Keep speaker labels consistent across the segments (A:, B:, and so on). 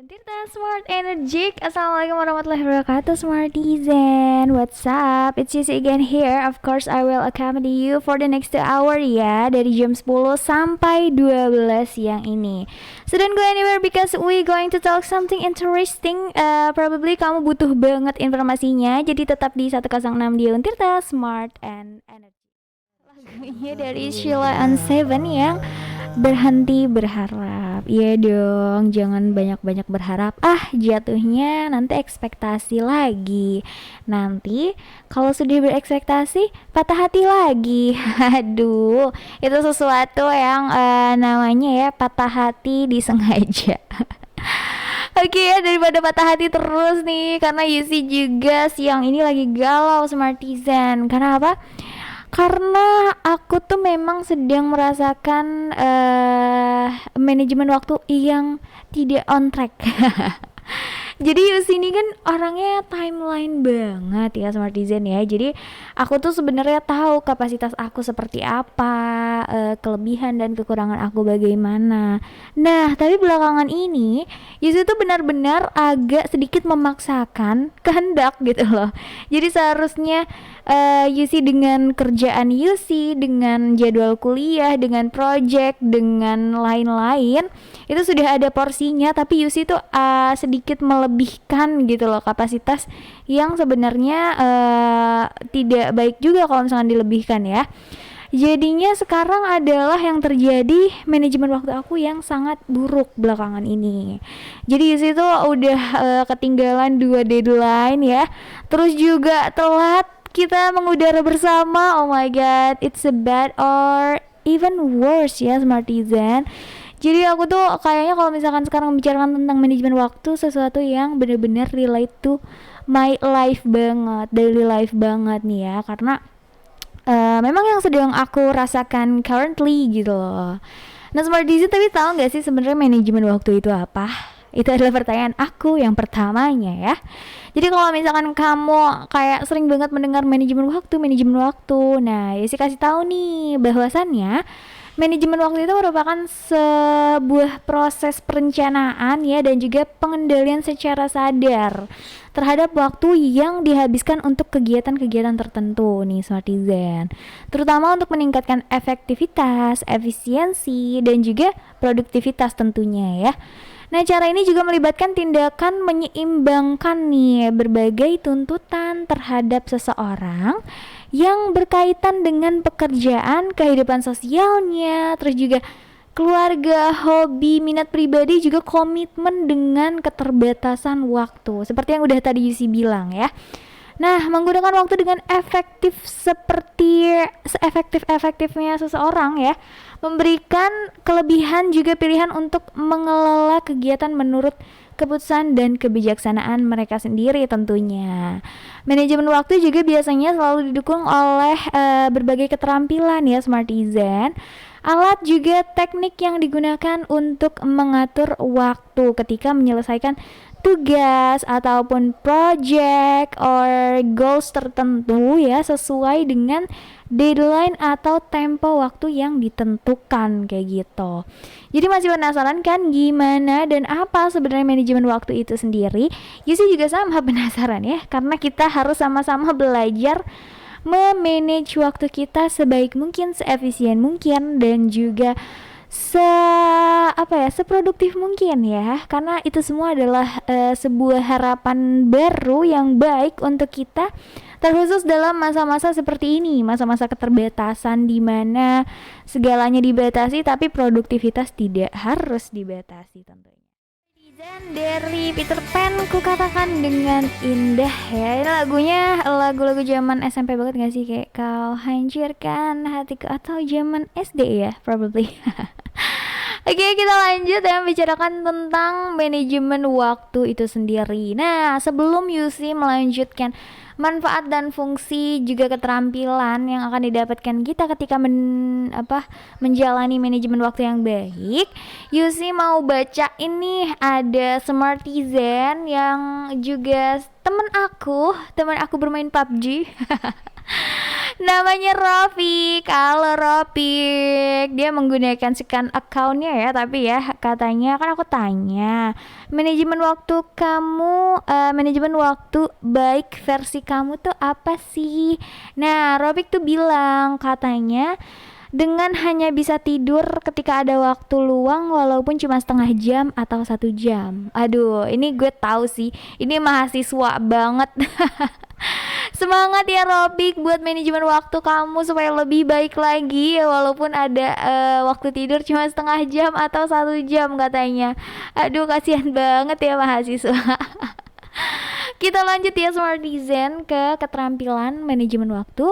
A: Tirta Smart Energic. Assalamualaikum warahmatullahi wabarakatuh, Smartizen. What's up? It's Yusi again here. Of course I will accompany you for the next 2 hour ya, dari jam 10 sampai 12 siang ini. So don't go anywhere because we going to talk something interesting. Probably kamu butuh banget informasinya, jadi tetap di 106 di Tirta Smart and Energy. Lagunya dari Sheila on Seven yang berhenti berharap. Iya dong, jangan banyak-banyak berharap. Jatuhnya nanti ekspektasi lagi. Nanti kalau sudah berekspektasi, patah hati lagi. Aduh, itu sesuatu yang namanya ya patah hati disengaja. Oke ya, daripada patah hati terus nih, karena Yusi juga siang ini lagi galau Smartizen. Karena apa? Karena aku tuh memang sedang merasakan manajemen waktu yang tidak on track. Jadi Yusi ini kan orangnya timeline banget ya Smartizen ya. Jadi aku tuh sebenarnya tahu kapasitas aku seperti apa, kelebihan dan kekurangan aku bagaimana. Nah, tapi belakangan ini Yusi tuh benar-benar agak sedikit memaksakan kehendak gitu loh. Jadi seharusnya Yusi dengan kerjaan Yusi, dengan jadwal kuliah, dengan project, dengan lain-lain itu sudah ada porsinya, tapi Yusi tuh sedikit melebihkan gitu loh kapasitas yang sebenarnya tidak baik juga kalau misalkan dilebihkan ya. Jadinya sekarang adalah yang terjadi manajemen waktu aku yang sangat buruk belakangan ini. Jadi Yusi tuh udah ketinggalan 2 deadline ya. Terus juga telat kita mengudara bersama. Oh my god, it's a bad or even worse ya Smartizen. Jadi aku tuh kayaknya kalau misalkan sekarang membicarakan tentang manajemen waktu, sesuatu yang benar-benar relate to my life banget, daily life banget nih ya. Karena memang yang sedang aku rasakan currently gitu loh. Nah Smartizen, tapi tahu nggak sih sebenarnya manajemen waktu itu apa? Itu adalah pertanyaan aku yang pertamanya ya. Jadi kalau misalkan kamu kayak sering banget mendengar manajemen waktu, nah ya sih kasih tahu nih bahwasannya manajemen waktu itu merupakan sebuah proses perencanaan ya, dan juga pengendalian secara sadar terhadap waktu yang dihabiskan untuk kegiatan-kegiatan tertentu nih Smartizen. Terutama untuk meningkatkan efektivitas, efisiensi, dan juga produktivitas tentunya ya. Nah, cara ini juga melibatkan tindakan menyeimbangkan nih berbagai tuntutan terhadap seseorang yang berkaitan dengan pekerjaan, kehidupan sosialnya, terus juga keluarga, hobi, minat pribadi, juga komitmen dengan keterbatasan waktu. Seperti yang udah tadi Yusi bilang ya. Nah, menggunakan waktu dengan efektif seperti seefektif-efektifnya seseorang ya, memberikan kelebihan juga pilihan untuk mengelola kegiatan menurut keputusan dan kebijaksanaan mereka sendiri tentunya. Manajemen waktu juga biasanya selalu didukung oleh berbagai keterampilan ya Smartizen. Alat juga teknik yang digunakan untuk mengatur waktu ketika menyelesaikan tugas ataupun project or goals tertentu ya, sesuai dengan deadline atau tempo waktu yang ditentukan kayak gitu. Jadi masih penasaran kan gimana dan apa sebenarnya manajemen waktu itu sendiri? Yusi juga sama penasaran ya, karena kita harus sama-sama belajar memanage waktu kita sebaik mungkin, seefisien mungkin, dan juga seproduktif mungkin ya, karena itu semua adalah sebuah harapan baru yang baik untuk kita, terkhusus dalam masa-masa seperti ini, masa-masa keterbatasan di mana segalanya dibatasi tapi produktivitas tidak harus dibatasi tentunya. Dan dari Peter Pan ku katakan dengan indah ya. Ini lagunya lagu-lagu zaman SMP banget gak sih? Kayak kau hancurkan hatiku, atau zaman SD ya probably. Oke, kita lanjut ya bicarakan tentang manajemen waktu itu sendiri. Nah, sebelum Yusi melanjutkan manfaat dan fungsi juga keterampilan yang akan didapatkan kita ketika menjalani manajemen waktu yang baik, Yusi mau baca ini ada Smartizen yang juga teman aku bermain PUBG. Namanya Rofik. Halo Rofik. Dia menggunakan second accountnya ya, tapi ya katanya kan aku tanya manajemen waktu baik versi kamu tuh apa sih? Nah, Rofik tuh bilang katanya dengan hanya bisa tidur ketika ada waktu luang walaupun cuma setengah jam atau 1 jam. Aduh, ini gue tahu sih, ini mahasiswa banget. Semangat ya Robik buat manajemen waktu kamu supaya lebih baik lagi ya, walaupun ada waktu tidur cuma setengah jam atau 1 jam katanya. Aduh, kasihan banget ya mahasiswa. Kita lanjut ya Smartizen ke keterampilan manajemen waktu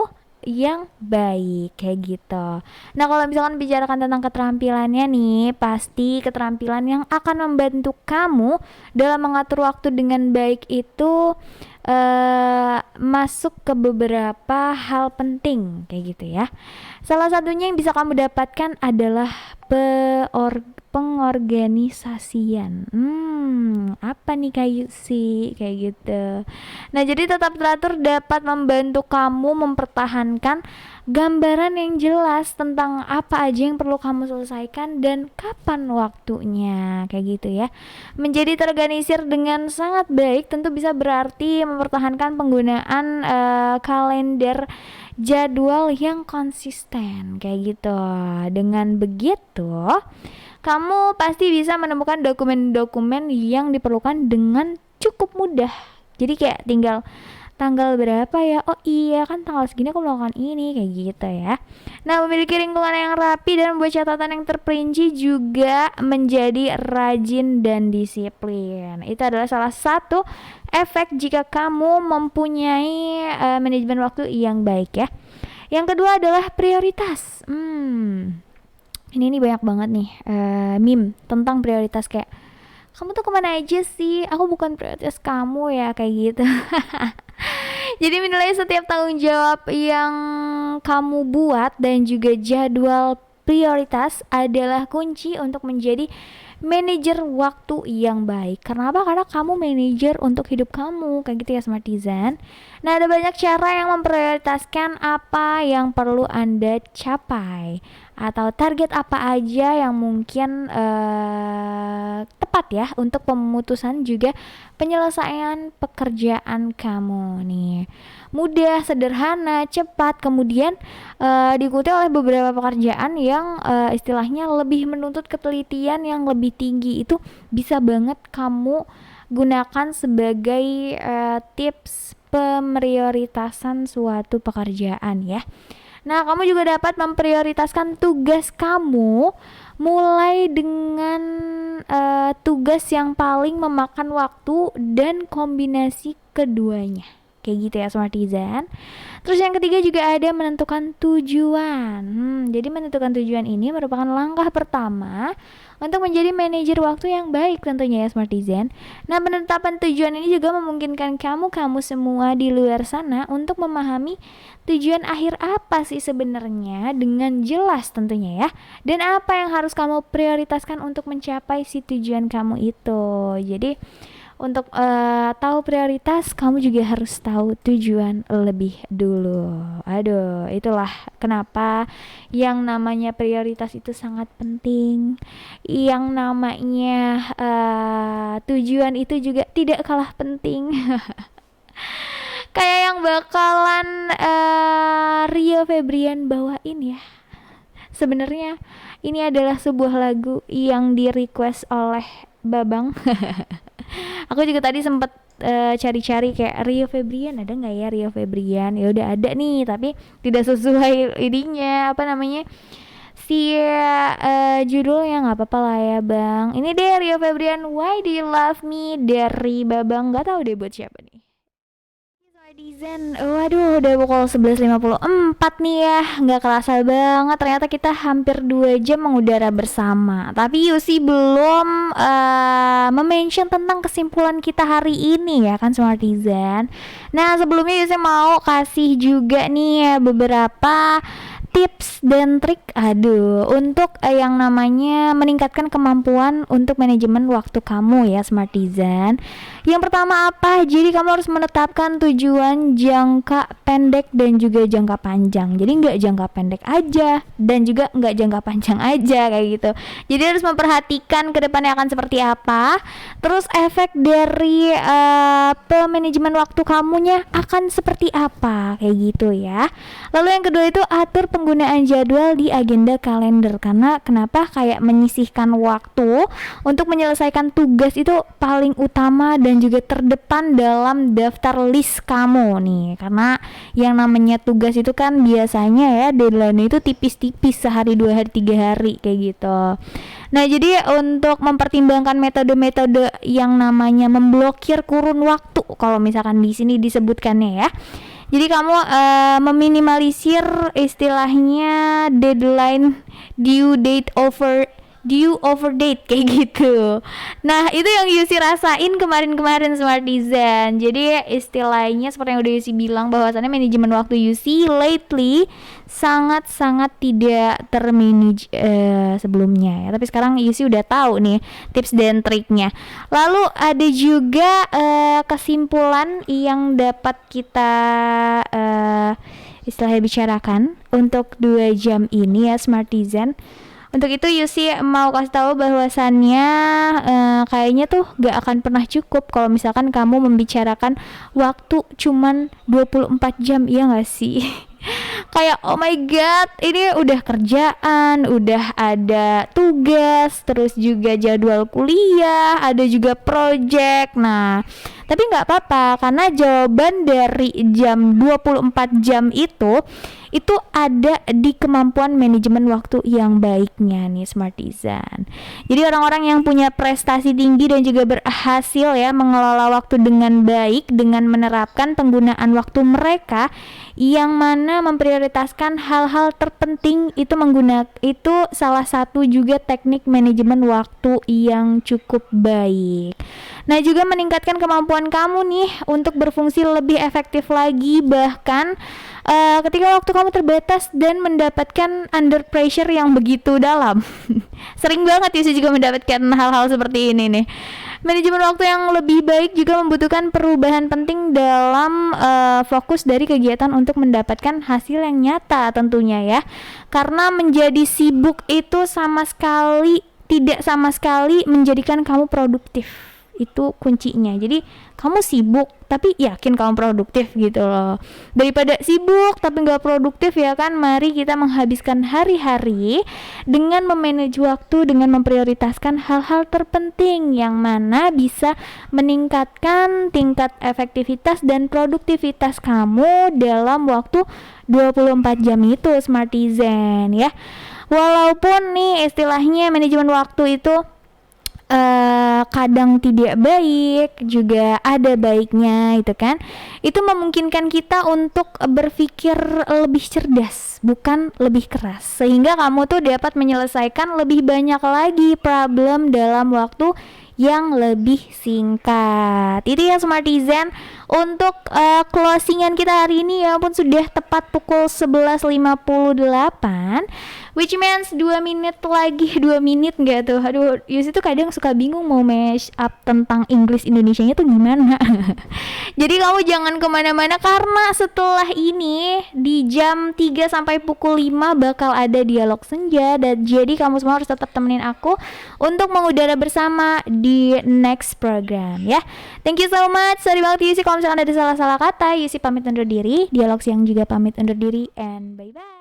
A: yang baik kayak gitu. Nah, kalau misalkan bicarakan tentang keterampilannya nih, pasti keterampilan yang akan membantu kamu dalam mengatur waktu dengan baik itu masuk ke beberapa hal penting kayak gitu ya. Salah satunya yang bisa kamu dapatkan adalah pengorganisasian. Apa nih kayu sih kayak gitu. Nah, jadi tetap teratur dapat membantu kamu mempertahankan gambaran yang jelas tentang apa aja yang perlu kamu selesaikan dan kapan waktunya kayak gitu ya. Menjadi terorganisir dengan sangat baik tentu bisa berarti mempertahankan penggunaan kalender jadwal yang konsisten kayak gitu. Dengan begitu, kamu pasti bisa menemukan dokumen-dokumen yang diperlukan dengan cukup mudah. Jadi kayak tinggal tanggal berapa ya, oh iya kan tanggal segini aku melakukan ini kayak gitu ya. Nah, memiliki lingkungan yang rapi dan membuat catatan yang terperinci juga menjadi rajin dan disiplin. Itu adalah salah satu efek jika kamu mempunyai manajemen waktu yang baik ya. Yang kedua adalah prioritas. Ini banyak banget nih meme tentang prioritas, kayak kamu tuh kemana aja sih, aku bukan prioritas kamu ya, kayak gitu. Jadi menilai setiap tanggung jawab yang kamu buat dan juga jadwal prioritas adalah kunci untuk menjadi manajer waktu yang baik. Kenapa? Karena kamu manajer untuk hidup kamu, kayak gitu ya Smartizen. Nah, ada banyak cara yang memprioritaskan apa yang perlu Anda capai atau target apa aja yang mungkin tepat ya untuk pemutusan juga penyelesaian pekerjaan kamu nih. Mudah, sederhana, cepat, kemudian diikuti oleh beberapa pekerjaan yang istilahnya lebih menuntut ketelitian yang lebih tinggi. Itu bisa banget kamu gunakan sebagai tips pemprioritasan suatu pekerjaan ya. Nah, kamu juga dapat memprioritaskan tugas kamu mulai dengan tugas yang paling memakan waktu dan kombinasi keduanya. Kayak gitu ya Smartizen. Terus yang ketiga juga ada menentukan tujuan. Jadi menentukan tujuan ini merupakan langkah pertama untuk menjadi manajer waktu yang baik tentunya ya Smartizen. Nah, penetapan tujuan ini juga memungkinkan kamu semua di luar sana untuk memahami tujuan akhir apa sih sebenarnya dengan jelas tentunya ya. Dan apa yang harus kamu prioritaskan untuk mencapai si tujuan kamu itu. Jadi untuk tahu prioritas, kamu juga harus tahu tujuan lebih dulu. Aduh, itulah kenapa yang namanya prioritas itu sangat penting. Yang namanya tujuan itu juga tidak kalah penting. Kayak yang bakalan Rio Febrian bawain ya. Sebenarnya ini adalah sebuah lagu yang di request oleh Babang. Aku juga tadi sempet cari-cari kayak Rio Febrian, ada nggak ya Rio Febrian? Ya udah ada nih, tapi tidak sesuai ininya, apa namanya, si judulnya. Nggak apa-apa lah ya Bang. Ini deh Rio Febrian, Why Do You Love Me dari Babang. Nggak tahu deh buat siapa nih. Dezen, waduh udah pukul 11.54 nih ya. Nggak kerasa banget, ternyata kita hampir 2 jam mengudara bersama. Tapi Yusi belum mention tentang kesimpulan kita hari ini ya kan Smartizen. Nah, sebelumnya Yusi mau kasih juga nih beberapa tips dan trik untuk yang namanya meningkatkan kemampuan untuk manajemen waktu kamu ya Smartizen. Yang pertama apa? Jadi kamu harus menetapkan tujuan jangka pendek dan juga jangka panjang. Jadi nggak jangka pendek aja dan juga nggak jangka panjang aja kayak gitu. Jadi harus memperhatikan ke depannya akan seperti apa. Terus efek dari manajemen waktu kamunya akan seperti apa kayak gitu ya. Lalu yang kedua itu atur penggunaan jadwal di agenda kalender. Karena kenapa? Kayak menyisihkan waktu untuk menyelesaikan tugas itu paling utama dan juga terdepan dalam daftar list kamu nih. Karena yang namanya tugas itu kan biasanya ya deadline itu tipis-tipis, sehari, 2 hari, 3 hari kayak gitu. Nah, jadi untuk mempertimbangkan metode-metode yang namanya memblokir kurun waktu, kalau misalkan di sini disebutkannya ya. Jadi kamu meminimalisir istilahnya deadline due over date kayak gitu. Nah, itu yang Yusi rasain kemarin-kemarin Smartizen. Jadi istilahnya seperti yang udah Yusi bilang bahwasannya manajemen waktu Yusi lately sangat-sangat tidak termanage sebelumnya ya. Tapi sekarang Yusi udah tahu nih tips dan triknya. Lalu ada juga kesimpulan yang dapat kita istilahnya bicarakan untuk 2 jam ini ya Smartizen. Untuk itu Yusi mau kasih tahu bahwasannya kayaknya tuh gak akan pernah cukup kalau misalkan kamu membicarakan waktu cuman 24 jam, iya gak sih? Kayak oh my god, ini udah kerjaan, udah ada tugas, terus juga jadwal kuliah, ada juga project. Nah, tapi gak apa-apa karena jawaban dari jam 24 jam itu ada di kemampuan manajemen waktu yang baiknya nih Smartizen. Jadi orang-orang yang punya prestasi tinggi dan juga berhasil ya mengelola waktu dengan baik dengan menerapkan penggunaan waktu mereka yang mana memprioritaskan hal-hal terpenting itu salah satu juga teknik manajemen waktu yang cukup baik. Nah, juga meningkatkan kemampuan kamu nih untuk berfungsi lebih efektif lagi bahkan ketika waktu kamu terbatas dan mendapatkan under pressure yang begitu dalam. Sering banget ya saya juga mendapatkan hal-hal seperti ini nih. Manajemen waktu yang lebih baik juga membutuhkan perubahan penting dalam fokus dari kegiatan untuk mendapatkan hasil yang nyata tentunya ya. Karena menjadi sibuk itu tidak sama sekali menjadikan kamu produktif. Itu kuncinya. Jadi kamu sibuk tapi yakin kamu produktif gitu loh. Daripada sibuk tapi gak produktif ya kan, mari kita menghabiskan hari-hari dengan memanage waktu, dengan memprioritaskan hal-hal terpenting yang mana bisa meningkatkan tingkat efektivitas dan produktivitas kamu dalam waktu 24 jam itu Smartizen ya. Walaupun nih istilahnya manajemen waktu itu kadang tidak baik, juga ada baiknya itu kan. Itu memungkinkan kita untuk berpikir lebih cerdas, bukan lebih keras, sehingga kamu tuh dapat menyelesaikan lebih banyak lagi problem dalam waktu yang lebih singkat. Itu ya Smartizen untuk closingan kita hari ini ya pun sudah tepat pukul 11.58, which means 2 menit lagi. 2 menit gak tuh? Aduh, Yus itu kadang suka bingung mau mash up tentang English Indonesianya tuh gimana. Jadi kamu jangan kemana-mana karena setelah ini di jam 3 sampai pukul 5 bakal ada dialog senja. Dan jadi kamu semua harus tetap temenin aku untuk mengudara bersama di next program ya. Thank you so much. Sorry banget Yusi kalau misalkan ada salah-salah kata. Yusi pamit undur diri, Dialog Siang juga pamit undur diri, and bye-bye.